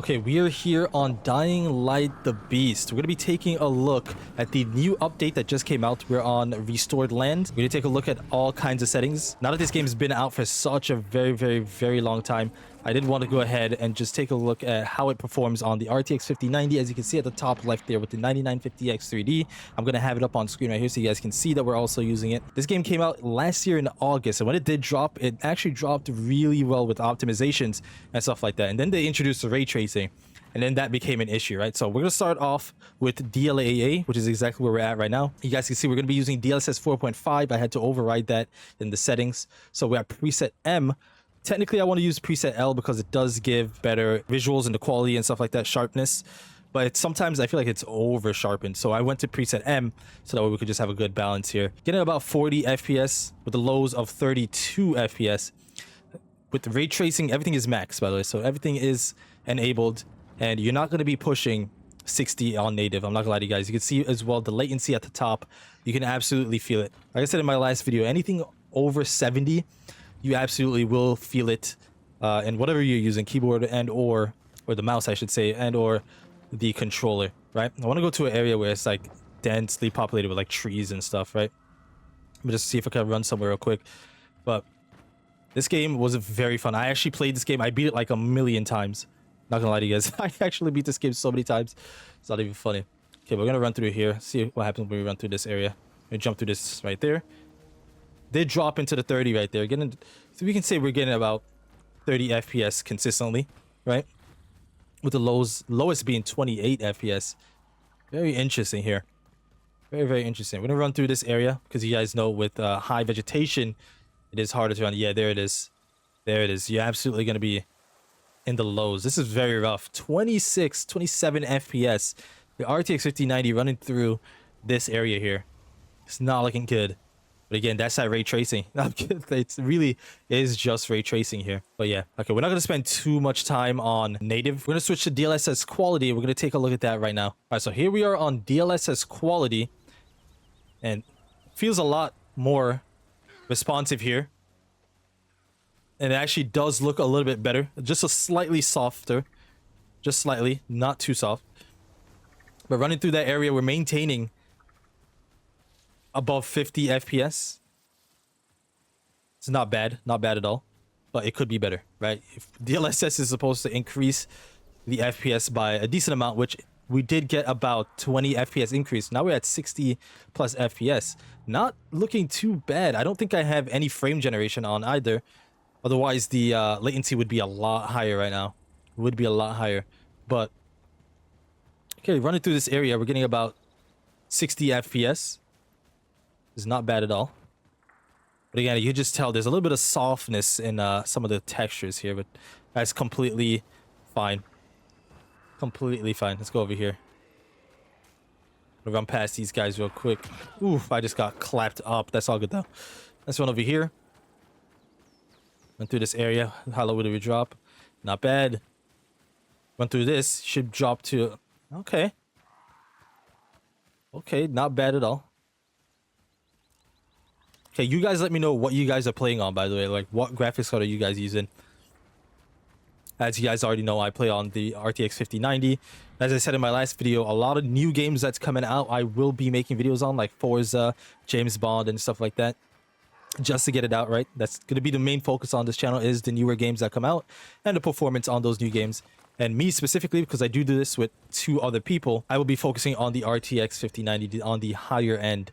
Okay, we are here on Dying Light the Beast. We're going to be taking a look at the new update that just came out. We're on Restored Land. We're going to take a look at all kinds of settings. Now that this game's been out for such a very long time, I did want to go ahead and just take a look at how it performs on the RTX 5090. As you can see at the top left there with the 9950X 3D. I'm going to have it up on screen right here so you guys can see that we're also using it. This game came out last year in August, and when it did drop, it actually dropped really well with optimizations and stuff like that. And then they introduced the ray tracing, and then that became an issue, right? So we're going to start off with DLAA, which is exactly where we're at right now. You guys can see we're going to be using DLSS 4.5. I had to override that in the settings. So we're at preset M. Technically, I want to use preset L because it does give better visuals and the quality and stuff like that, sharpness. But sometimes I feel like it's over sharpened. So I went to preset M so that way we could just have a good balance here. Getting about 40 FPS with the lows of 32 FPS. With the ray tracing, everything is max, by the way. So everything is enabled. And you're not going to be pushing 60 on native. I'm not gonna lie to you guys. You can see as well the latency at the top. You can absolutely feel it. Like I said in my last video, anything over 70, you absolutely will feel it in whatever you're using, keyboard or the mouse, I should say, and or the controller, right? I want to go to an area where it's like densely populated with like trees and stuff, right? Let me just see if I can run somewhere real quick. But this game was very fun. I actually played this game. I beat it like a million times. Not gonna lie to you guys. I actually beat this game so many times. It's not even funny. Okay, we're gonna run through here. See what happens when we run through this area. We jump through this right there. Did drop into the 30 right there. So we can say we're getting about 30 FPS consistently, right? With the lowest being 28 FPS. Very interesting here. Very interesting. We're gonna run through this area because you guys know with high vegetation, it is harder to run. Yeah, there it is. There it is. You're absolutely gonna be in the lows. This is very rough. 26, 27 FPS. The RTX 5090 running through this area here. It's not looking good. But again, that's that ray tracing. It really is just ray tracing here. But yeah, okay, we're not going to spend too much time on native. We're going to switch to DLSS quality. We're going to take a look at that right now. All right, so here we are on DLSS quality. And feels a lot more responsive here. And it actually does look a little bit better. Just a slightly softer. Just slightly, not too soft. But running through that area, we're maintaining above 50 FPS. It's not bad at all, but it could be better, right? If DLSS is supposed to increase the FPS by a decent amount, which we did get about 20 FPS increase. Now we're at 60 plus FPS. Not looking too bad. I don't think I have any frame generation on either. Otherwise, the latency would be a lot higher right now. It would be a lot higher. But okay, running through this area, we're getting about 60 FPS. Is not bad at all. But again, you can just tell there's a little bit of softness in some of the textures here, but that's completely fine. Completely fine. Let's go over here. I'll run past these guys real quick. Oof, I just got clapped up. That's all good though. Let's run over here. Run through this area. How low did we drop? Not bad. Run through this. Should drop to... Okay. Okay, not bad at all. Okay, you guys let me know what you guys are playing on, by the way. Like, what graphics card are you guys using? As you guys already know, I play on the RTX 5090. As I said in my last video, a lot of new games that's coming out, I will be making videos on, like Forza, James Bond, and stuff like that. Just to get it out, right? That's going to be the main focus on this channel, is the newer games that come out and the performance on those new games. And me specifically, because I do this with 2 other people, I will be focusing on the RTX 5090 on the higher end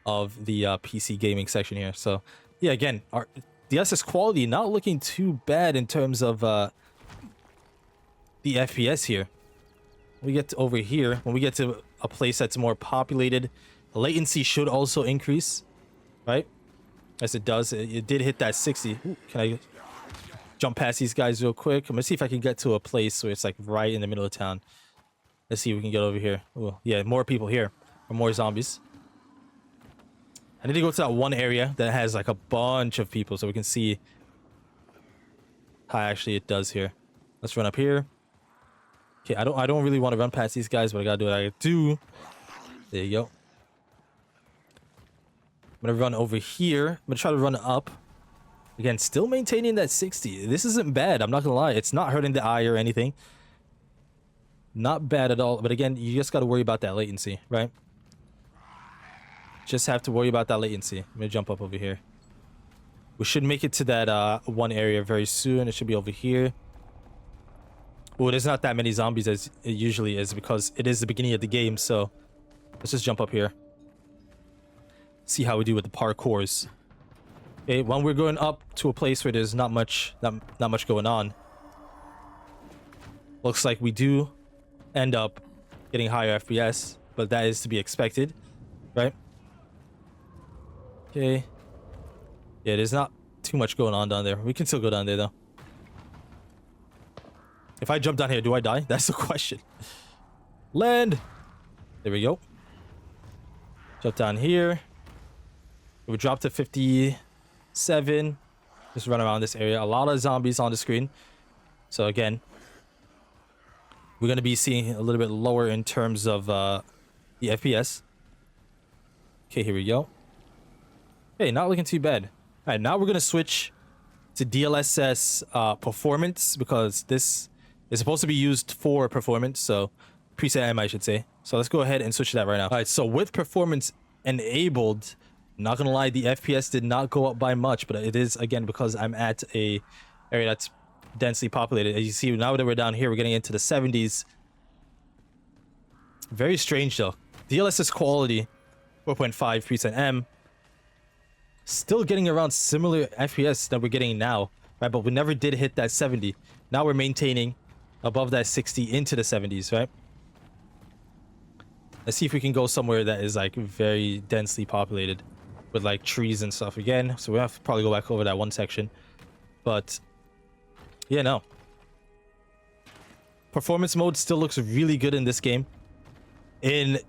of the PC gaming section here. So yeah, again, our DLSS quality not looking too bad in terms of the FPS here. When we get to over here, when we get to a place that's more populated, the latency should also increase, right? As it does. It did hit that 60. Ooh, can I jump past these guys real quick? I'm gonna see if I can get to a place where it's like right in the middle of town. Let's see if we can get over here. Ooh, yeah, more people here, or more zombies. I need to go to that one area that has like a bunch of people so we can see how actually it does here. Let's run up here. Okay, I don't really want to run past these guys, but I gotta do what I gotta do. There you go. I'm gonna run over here. I'm gonna try to run up. Again, still maintaining that 60. This isn't bad, I'm not gonna lie. It's not hurting the eye or anything. Not bad at all. But again, you just got to worry about that latency, right? Just have to worry about that latency. I'm going to jump up over here. We should make it to that one area very soon. It should be over here. Oh, there's not that many zombies as it usually is because it is the beginning of the game. So let's just jump up here. See how we do with the parkours. Okay, when we're going up to a place where there's not much going on, looks like we do end up getting higher FPS, but that is to be expected, right? Okay. Yeah, there's not too much going on down there. We can still go down there though. If I jump down here, do I die? That's the question. Land. There we go. Jump down here. We drop to 57. Just run around this area. A lot of zombies on the screen. So again, we're going to be seeing a little bit lower in terms of the FPS. Okay, here we go. Okay, not looking too bad. All right, now we're going to switch to DLSS performance because this is supposed to be used for performance. So preset M, I should say. So let's go ahead and switch to that right now. All right, so with performance enabled, I'm not going to lie, the FPS did not go up by much, but it is, again, because I'm at a area that's densely populated. As you see, now that we're down here, we're getting into the 70s. Very strange, though. DLSS quality, 4.5 preset M. Still getting around similar FPS that we're getting now, right? But we never did hit that 70. Now we're maintaining above that 60 into the 70s, right? Let's see if we can go somewhere that is like very densely populated with like trees and stuff again. So we have to probably go back over that one section. But yeah, no. Performance mode still looks really good in this game. In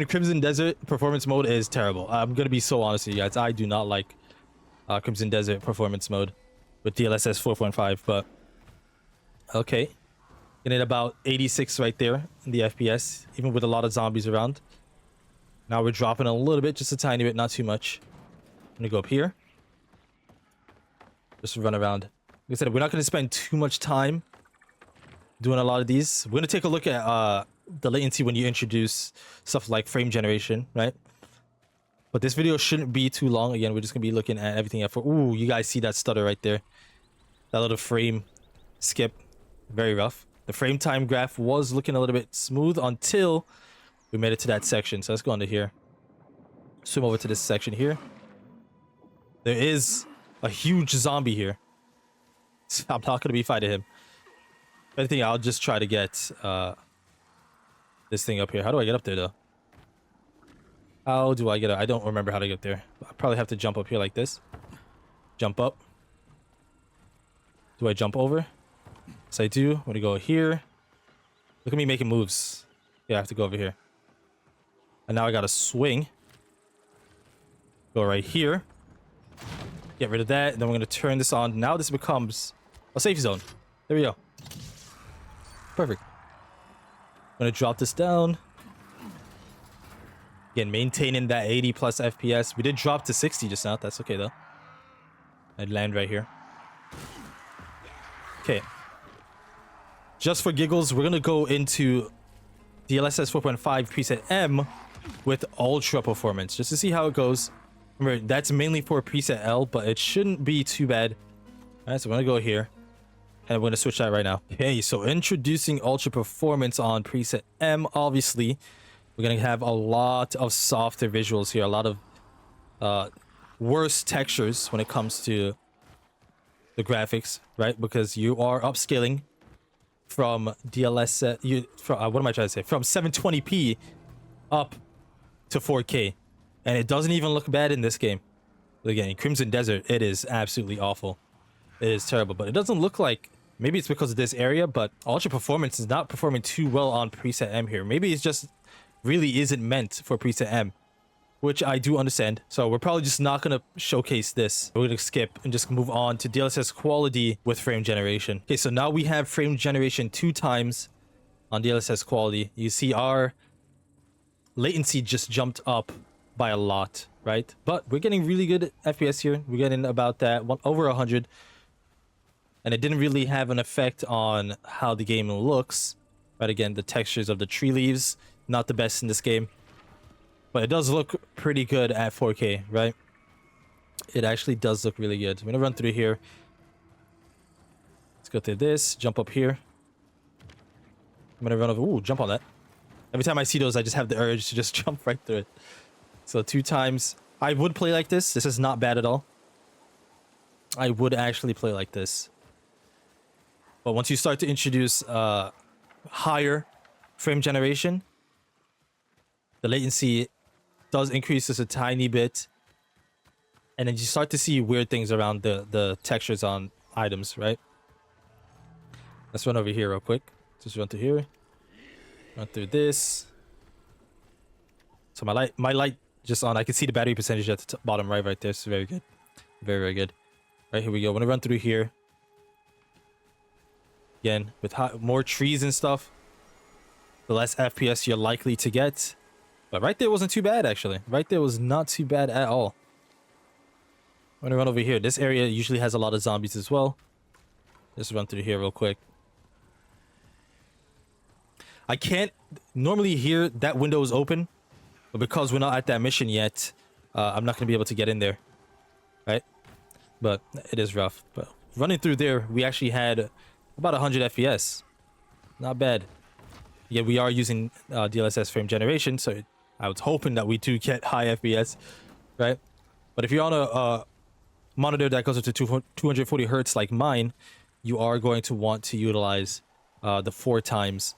Crimson Desert, performance mode is terrible. I'm gonna be so honest with you guys. I do not like Crimson Desert performance mode with DLSS 4.5, but okay. Getting about 86 right there in the FPS, even with a lot of zombies around. Now we're dropping a little bit, just a tiny bit, not too much. I'm gonna go up here. Just run around. Like I said, we're not gonna spend too much time doing a lot of these. We're gonna take a look at the latency when you introduce stuff like frame generation, right? But this video shouldn't be too long. Again, we're just gonna be looking at everything at ooh, you guys see that stutter right there? That little frame skip, very rough. The frame time graph was looking a little bit smooth until we made it to that section. So let's go under here. Swim over to this section here. There is a huge zombie here. So I'm not gonna be fighting him. I think I'll just try to get this thing up here. How do I get up there though? How do I get up? I don't remember how to get up there. I probably have to jump up here like this. Jump up. Do I jump over? Yes, I do. I'm gonna go here. Look at me making moves. Yeah, I have to go over here. And now I gotta swing. Go right here. Get rid of that. And then we're gonna turn this on. Now this becomes a safe zone. There we go. Perfect. I'm gonna drop this down. Again, maintaining that 80 plus FPS. We did drop to 60 just now. That's okay though. I'd land right here. Okay. Just for giggles, we're gonna go into DLSS 4.5 preset M with ultra performance just to see how it goes. Remember, that's mainly for preset L, but it shouldn't be too bad. All right, so we're gonna go here. And we're going to switch that right now. Okay, so introducing ultra performance on preset M. Obviously, we're going to have a lot of softer visuals here. A lot of worse textures when it comes to the graphics, right? Because you are upscaling from DLSS... what am I trying to say? From 720p up to 4K. And it doesn't even look bad in this game. But again, in Crimson Desert, it is absolutely awful. It is terrible. But it doesn't look like... Maybe it's because of this area, but Ultra Performance is not performing too well on preset M here. Maybe it's just really isn't meant for preset M, which I do understand. So we're probably just not going to showcase this. We're going to skip and just move on to DLSS quality with frame generation. Okay, so now we have frame generation 2 times on DLSS quality. You see our latency just jumped up by a lot, right? But we're getting really good FPS here. We're getting about that over 100. And it didn't really have an effect on how the game looks. Right, again, the textures of the tree leaves, not the best in this game. But it does look pretty good at 4K, right? It actually does look really good. I'm gonna run through here. Let's go through this, jump up here. I'm gonna run over, ooh, jump on that. Every time I see those, I just have the urge to just jump right through it. So 2 times. I would play like this. This is not bad at all. I would actually play like this. But once you start to introduce higher frame generation, the latency does increase just a tiny bit. And then you start to see weird things around the textures on items, right? Let's run over here real quick. Just run through here. Run through this. So my light just on. I can see the battery percentage at the bottom right there. So very good. Very, very good. Right, here we go. I'm gonna run through here. Again, with more trees and stuff, the less FPS you're likely to get. But right there wasn't too bad, actually. Right there was not too bad at all. I'm gonna run over here. This area usually has a lot of zombies as well. Just run through here real quick. I can't normally hear that window is open, but because we're not at that mission yet, I'm not gonna be able to get in there, right? But it is rough. But running through there, we actually had about 100 FPS. Not bad. Yeah, we are using DLSS frame generation, so I was hoping that we do get high FPS, right? But if you're on a monitor that goes up to 240 hertz like mine, you are going to want to utilize the 4 times,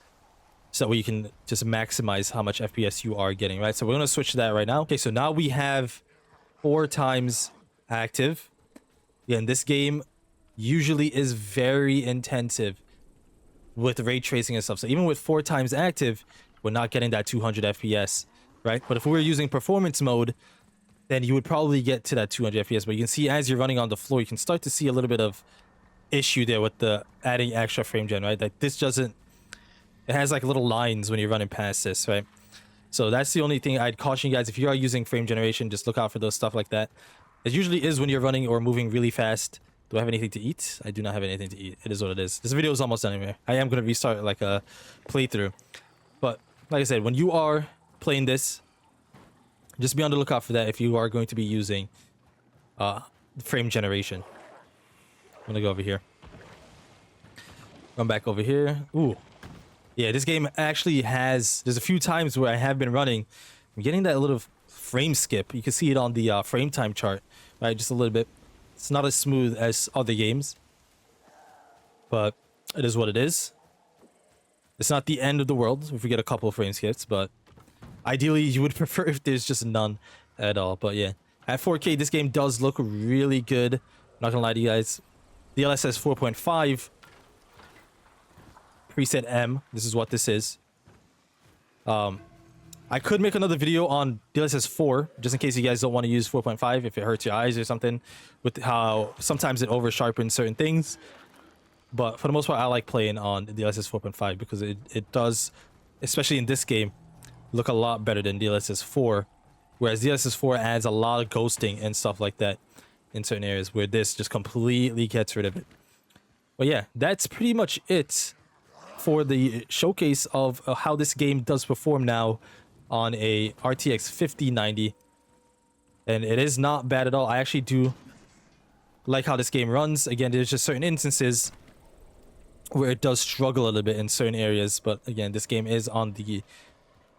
so that way you can just maximize how much FPS you are getting, right? So we're going to switch to that right now. Okay, so now we have 4 times active. Again, this game usually is very intensive with ray tracing and stuff. So even with 4 times active, we're not getting that 200 FPS, right? But if we were using performance mode, then you would probably get to that 200 FPS. But you can see as you're running on the floor, you can start to see a little bit of issue there with the adding extra frame gen, right? Like this doesn't, it has like little lines when you're running past this, right? So that's the only thing I'd caution you guys. If you are using frame generation, just look out for those stuff like that. It usually is when you're running or moving really fast. Do I have anything to eat? I do not have anything to eat. It is what it is. This video is almost done anyway. I am going to restart like a playthrough. But like I said, when you are playing this, just be on the lookout for that if you are going to be using frame generation. I'm going to go over here. Run back over here. Ooh. Yeah, this game actually has... There's a few times where I have been running. I'm getting that little frame skip. You can see it on the frame time chart. Right, just a little bit. It's not as smooth as other games. But it is what it is. It's not the end of the world if we get a couple of frame skips, but ideally you would prefer if there's just none at all. But yeah, at 4K this game does look really good. I'm not gonna lie to you guys. DLSS 4.5 preset M. This is what this is. I could make another video on DLSS 4, just in case you guys don't want to use 4.5 if it hurts your eyes or something, with how sometimes it over sharpens certain things. But for the most part, I like playing on DLSS 4.5 because it does, especially in this game, look a lot better than DLSS 4. Whereas DLSS 4 adds a lot of ghosting and stuff like that in certain areas, where this just completely gets rid of it. But yeah, that's pretty much it for the showcase of how this game does perform now on a RTX 5090. And it is not bad at all. I actually do like how this game runs. Again, there's just certain instances where it does struggle a little bit in certain areas, but again, this game is on the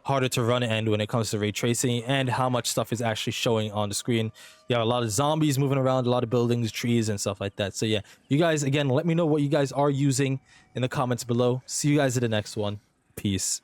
harder to run end when it comes to ray tracing and how much stuff is actually showing on the screen. You have a lot of zombies moving around, a lot of buildings, trees, and stuff like that. So yeah, you guys, again, let me know what you guys are using in the comments below. See you guys in the next one. Peace.